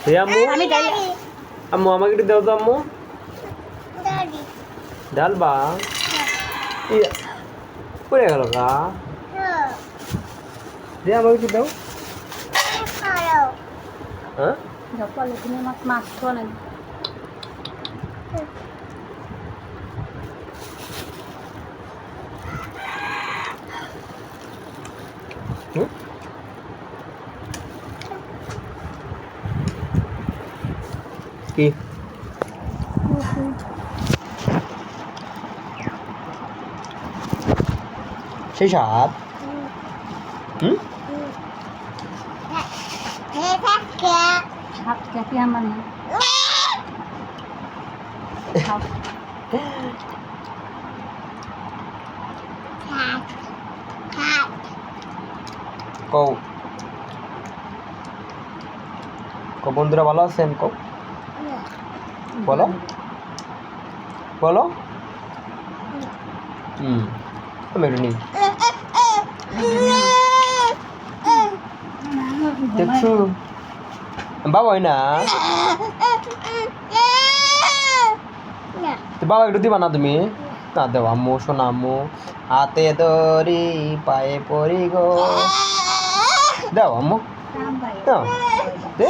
হে আম্মু আম্মু আমাকে একটু দাও তো আম্মু ডালবা পড়ে গেল গা রে আমাকে একটু দাও হ্যাঁ তুমি মাছ মাছ খাওয়া নাই কি সেই সাপ সাপ খেতে আমার না কও কও বন্ধুরা ভালো আছেন কও বলো বলো আমি একটু নিই দেখছো বাবা হয় না বাবা একটু দিবা না তুমি না দেও আম্মু শোনা আম্মু হাতে ধরি পায়ে পড়ি গো দাও আম্মু দাও দে